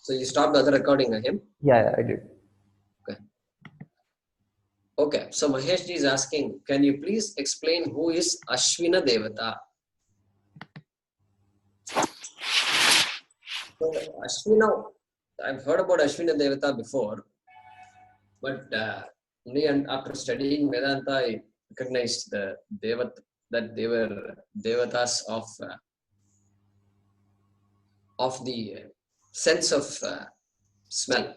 So you stopped the other recording of him? Yeah, I did. Okay. So Mahesh ji is asking, can you please explain who is Ashwina Devata? So Ashwina, I've heard about Ashwina Devata before, but only after studying Vedanta, I recognized the Devata, that they were Devatas of the sense of smell.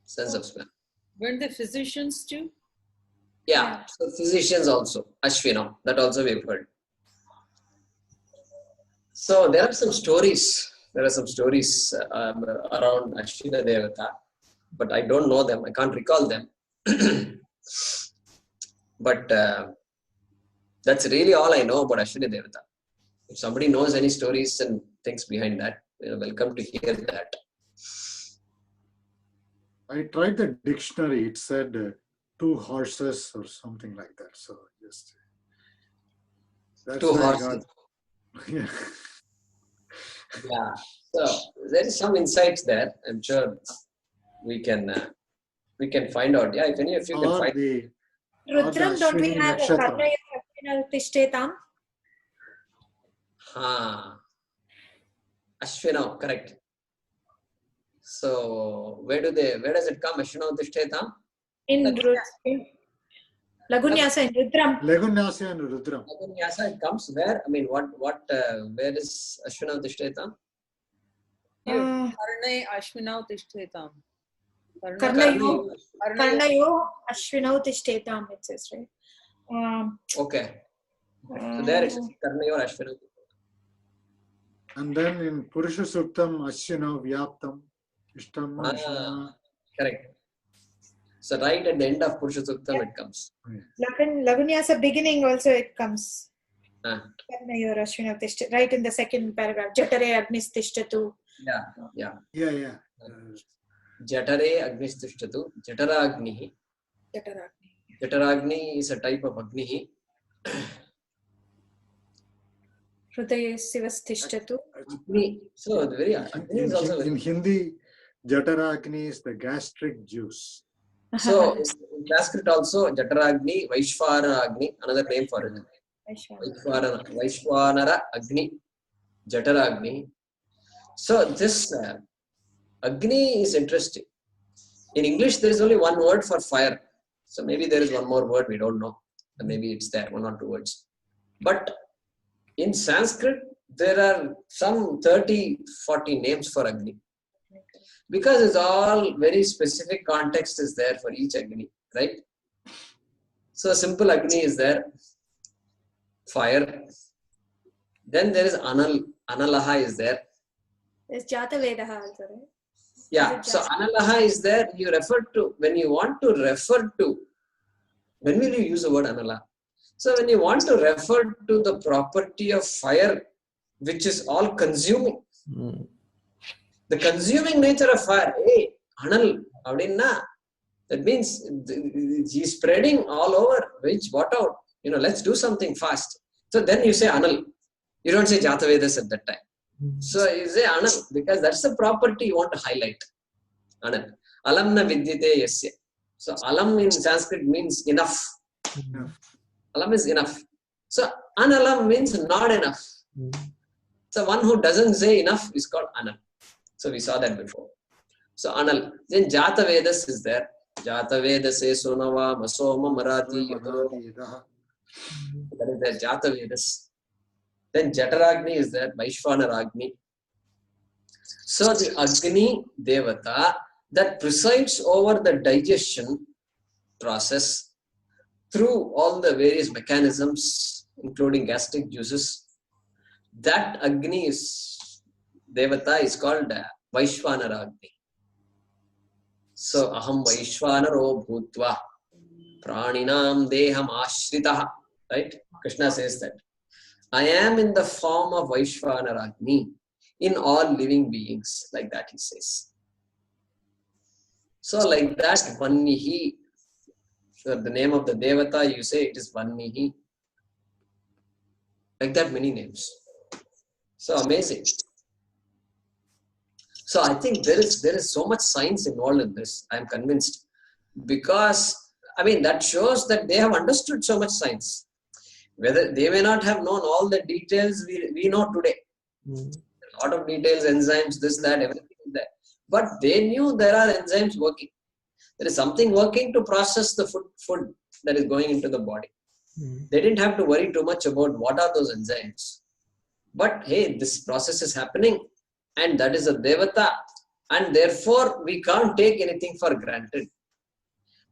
Sense of smell. Weren't they physicians too? Yeah, so physicians also, Ashwina, that also we've heard. So there are some stories. There are some stories around Ashwina Devata, but I don't know them. I can't recall them. But that's really all I know about Ashwina Devata. If somebody knows any stories and things behind that, you're welcome to hear that. I tried the dictionary. It said 2 horses or something like that. So just that's 2 horses. Yeah. Yeah. So there is some insights there. I'm sure we can find out. Yeah, if any of you can find. Rudram, don't we have a Karnaya Ashwina Tishthetam? Ashwina, correct. So where does it come? Ashwina Tishthetam? In Lagunyasa in Rudram. Lagunyasa and Rudram. Lagunyasa, it comes where? I mean, where is Ashwina Tishthetam? Karnay Ashwinau Tishthetam. Karnayo Ashwinau Tishthetam, it says, right? Okay. So there it is. Karnayo Ashwinau. And then in Purusha Suktam, Ashwinau Vyaptam. Ishtam. Correct. So right at the end of Purusha Suktam it comes. Lagunyasa beginning also it comes. Karnayo Ashwinau Tishthetam. Right in the second paragraph. Jatare Agnis Tishtatu. Yeah. Jatare Agnis Tishtatu. Jataragni. Jataragni is a type of Agni. Hrudaye Sivas Tishtatu. So very Agni is also in Hindi, Jataragni is the gastric juice. So in Sanskrit also, Jataragni, Vaishvara Agni, another name for it. Vaishvanara Agni, Jataragni. So this Agni is interesting. In English, there is only one word for fire. So maybe there is one more word, we don't know. Maybe it's there, 1 or 2 words. But in Sanskrit, there are some 30, 40 names for Agni. Because it's all very specific context is there for each Agni, right? So simple Agni is there, fire. Then there is Analaha is there. There's Jatavedaha also, right? Yeah, so Analaha is there. You refer to, when you want to refer to, when will you use the word Anala? So when you want to refer to the property of fire, which is all consuming, the consuming nature of fire, hey, Anal, Avdinna, that means he's spreading all over, what out? Let's do something fast. So then you say Anal. You don't say Jatavedas at that time. So you say Anal, because that's the property you want to highlight. Anal. Alamna vidyate yasya. So alam in Sanskrit means enough. Alam is enough. So analam means not enough. So one who doesn't say enough is called Anal. So we saw that before. So Anal. Then Jatavedas is there. Jatavedase Sonava Masoma Marathi Yudho. That is there, Jatavedas. Then Jataragni is there, Vaishvanaragni. So the Agni Devata that presides over the digestion process through all the various mechanisms, including gastric juices, that Agni Devata is called Vaishvanaragni. So Aham Vaishvanaro Bhutva Praninam Deham Ashritaha. Right? Krishna says that. I am in the form of Vaishvanaragni in all living beings. Like that he says. So like that, Vannihi. So the name of the Devata, you say it is Vannihi. Like that, many names. So amazing. So I think there is so much science involved in this. I am convinced, because I mean that shows that they have understood so much science. Whether they may not have known all the details we know today. A lot of details, enzymes, this, that, everything is there. But they knew there are enzymes working. There is something working to process the food that is going into the body. They didn't have to worry too much about what are those enzymes. But hey, this process is happening, and that is a Devata, and therefore we can't take anything for granted.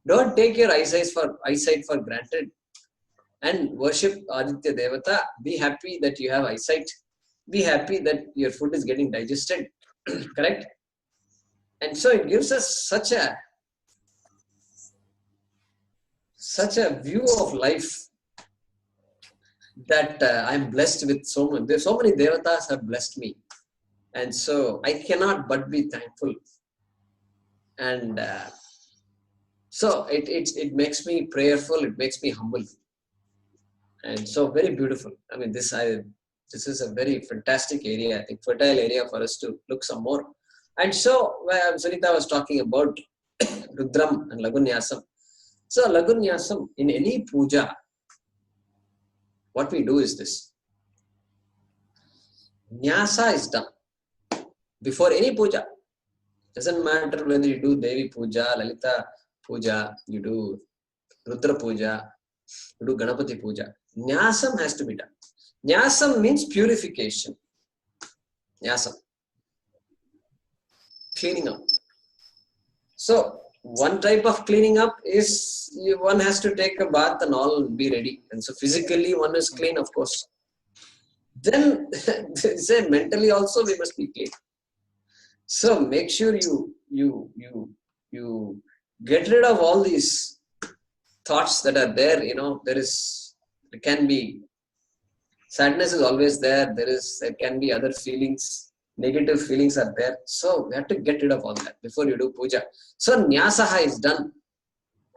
Don't take your eyesight for granted, and worship Aditya Devata. Be happy that you have eyesight. Be happy that your food is getting digested. Correct? And so it gives us such a view of life that I'm blessed with so many Devatas have blessed me. And so I cannot but be thankful. And so it makes me prayerful, it makes me humble. And so very beautiful. I mean, this is a very fantastic area, I think, fertile area for us to look some more. And so Sunita was talking about Rudram and Lagunyasam. So Lagunyasam, in any puja, what we do is this. Nyasa is done before any puja. Doesn't matter whether you do Devi puja, Lalita puja, you do Rudra puja, you do Ganapati puja. Nyasam has to be done. Nyasam means purification. Nyasam. Cleaning up. So, one type of cleaning up is one has to take a bath and all and be ready. And so, physically, one is clean, of course. Then, say mentally also we must be clean. So, make sure you get rid of all these thoughts that are there. You know, there can be sadness is always there. There can be other feelings. Negative feelings are there. So we have to get rid of all that before you do puja. So Nyasaha is done.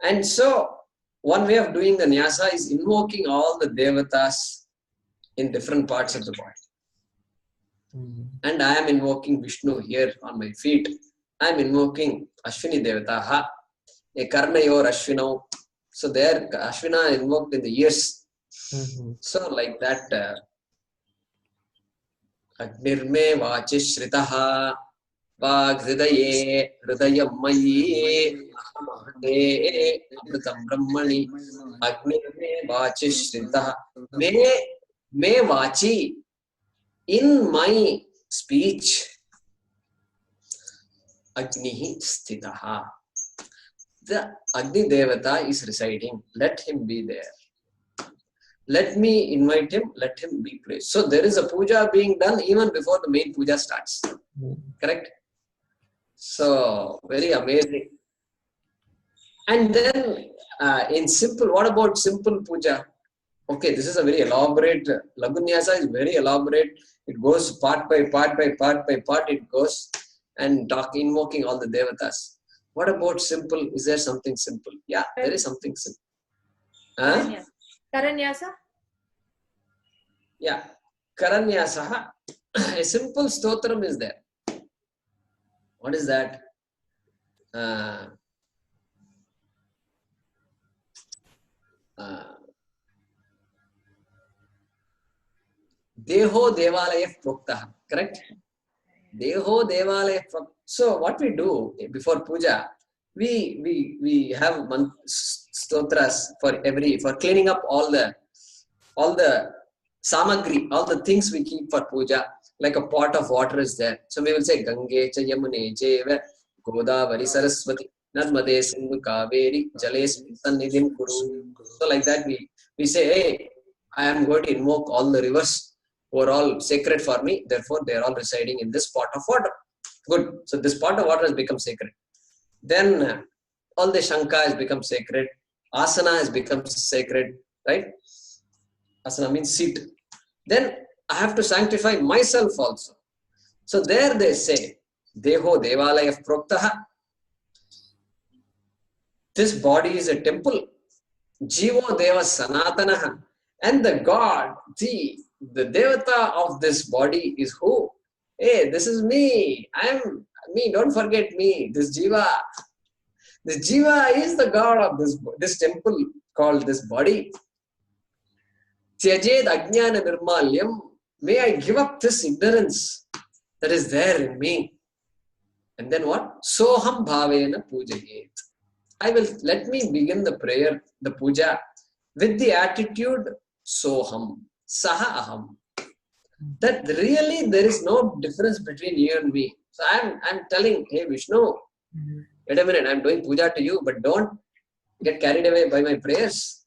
And so one way of doing the Nyasa is invoking all the Devatas in different parts of the body. And I am invoking Vishnu here on my feet. I am invoking Ashwini Devataha, a Karnayor Ashwino. So there Ashwina invoked in the ears. So like that, Agnirme Vachi Shritaha Vag Hridaye Hridayamaye Ahamahate Amritam Brahmani Agnirme Vachi Shritaha. May Vachi, in my speech, Agnihi Sthitaha. The Agni Devata is residing. Let him be there. Let me invite him, let him be placed. So there is a puja being done even before the main puja starts. Correct? So very amazing. And then in simple, what about simple puja? Okay, this is a very elaborate, Lagunyasa is very elaborate. It goes part by part it goes and invoking all the Devatas. What about simple? Is there something simple? Yeah, there is something simple. Karanyasa? Yeah, Karanyasaha. A simple stotram is there. What is that? Deho Devalaya Proktaha. Correct? Deho Devalaya Proktaha. So what we do before puja, we have stotras for cleaning up all the samagri, all the things we keep for puja. Like a pot of water is there. So we will say Gange cha Yamune cheva Godavari Saraswati Narmade Sindhu Kaveri Jale Sannidhim Kuru. So like that we say, hey, I am going to invoke all the rivers who are all sacred for me. Therefore, they are all residing in this pot of water. Good. So this pot of water has become sacred. Then all the Shanka has become sacred. Asana has become sacred. Right? Asana means seat. Then I have to sanctify myself also. So there they say, Deho Devalaya Proktaha. This body is a temple. Jivo Deva Sanatanaha. And the God, the Devata of this body is who? Hey, this is me. me, don't forget me, this Jiva. This Jiva is the God of this temple called this body. Tyajed ajnana nirmalyam. May I give up this ignorance that is there in me. And then what? Soham bhavena pujayet. Let me begin the prayer, the puja, with the attitude Soham, Saha Aham. That really there is no difference between you and me. So I'm telling, hey Vishnu, wait a minute, I'm doing puja to you, but don't get carried away by my prayers.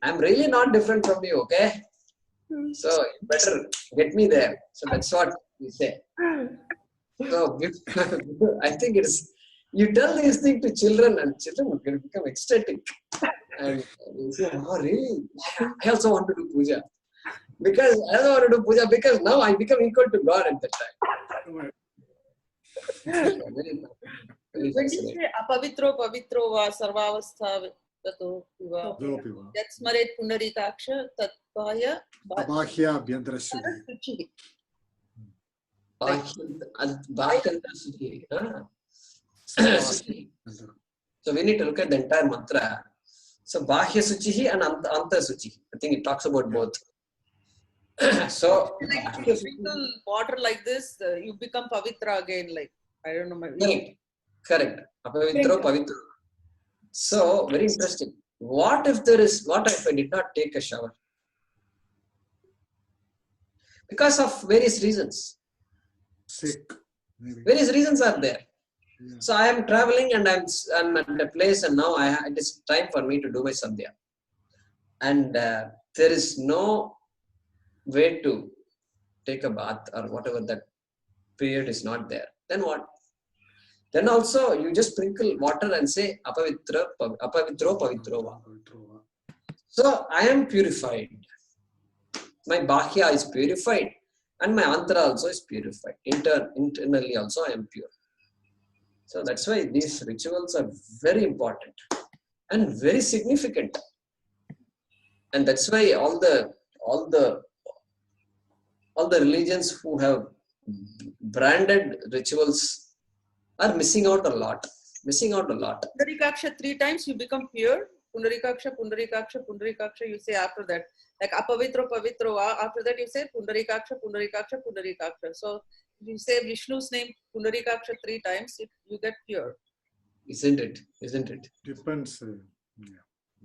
I'm really not different from you, okay? So you better get me there. So that's what we say. So I think it's, you tell these things to children and children will become ecstatic. And you say, oh really? I also want to do puja. Because I also want to do puja because now I become equal to God at that time. Very, very When you say apavitro pavitro va sarvavastha tato piva, that's Maret Pundarikaksha Tattvaya Abhahya Abhyantarasya. Suchi. So we need to look at the entire mantra. So Bahya Suchihi and Anta Suchi. I think it talks about both. So Like if you sprinkle water like this, you become pavitra again. Like I don't know. Correct. Apavitro pavitro. So very interesting. What if I did not take a shower? Because of various reasons. Sick. Maybe. Various reasons are there. Yeah. So I am traveling and I'm at a place and now it is time for me to do my sadhya. And there is no way to take a bath or whatever, that period is not there. Then what? Then also you just sprinkle water and say apavitro pavitro va. So I am purified. My bahya is purified and my antara also is purified. Internally also I am pure. So that's why these rituals are very important and very significant. And that's why all the religions who have branded rituals are missing out a lot. Pundarikaksha 3 times you become pure. Pundarikaksha, Pundarikaksha, Pundarikaksha, you say after that. Like apavitro, pavitro, after that you say Pundarikaksha, Pundarikaksha, Pundarikaksha. So if you say Vishnu's name Pundarikaksha 3 times, you get pure. Isn't it? Depends.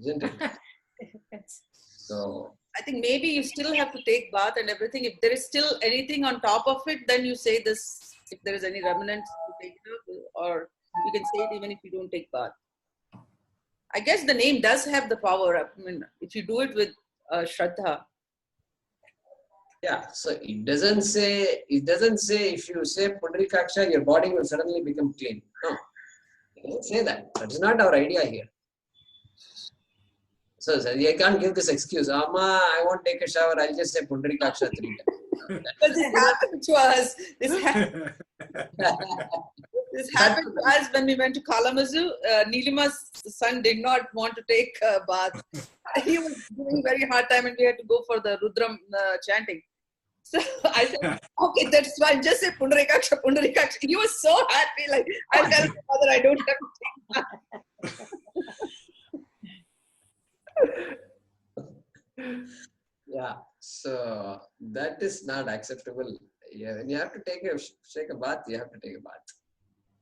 Isn't it? So I think maybe you still have to take bath and everything. If there is still anything on top of it, then you say this. If there is any remnants, you take it out, or you can say it even if you don't take bath. I guess the name does have the power. I mean, if you do it with Shraddha. yeah, so it doesn't say if you say Pundarikaksha, your body will suddenly become clean. No, it doesn't say that. That is not our idea here. So I can't give this excuse. Amma, I won't take a shower. I'll just say Pundarikaksha 3 times. But this happened to us. This happened to us when we went to Kalamazoo. Nilima's son did not want to take a bath. He was giving very hard time and we had to go for the Rudram chanting. So I said, okay, that's fine. Just say Pundarikaksha, Pundarikaksha. He was so happy. Like, I'll tell my mother I don't have to take bath. Yeah, so that is not acceptable. Yeah, when you have to take a bath, you have to take a bath.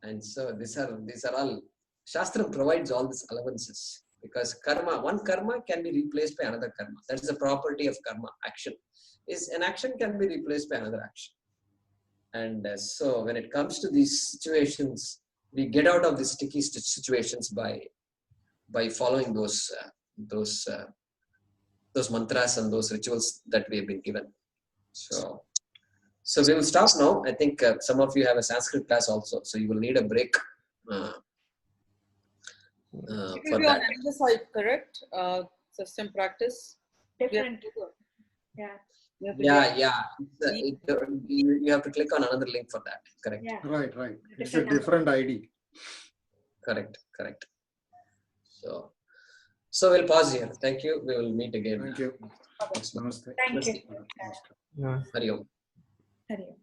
And so these are all, Shastra provides all these allowances because one karma can be replaced by another karma. That is the property of karma, action. An action can be replaced by another action. And so when it comes to these situations, we get out of these sticky situations by following those mantras and those rituals that we have been given. So we will stop now. I think some of you have a Sanskrit class also, so you will need a break for It will be that. on another side, correct? System practice. Different. Yeah. You have to click on another link for that. Correct. Yeah. Right. It's a different ID. Correct. So we'll pause here. Thank you. We will meet again. Thank you. Next month. Namaste. Thank you. Hari Om. Hari Om.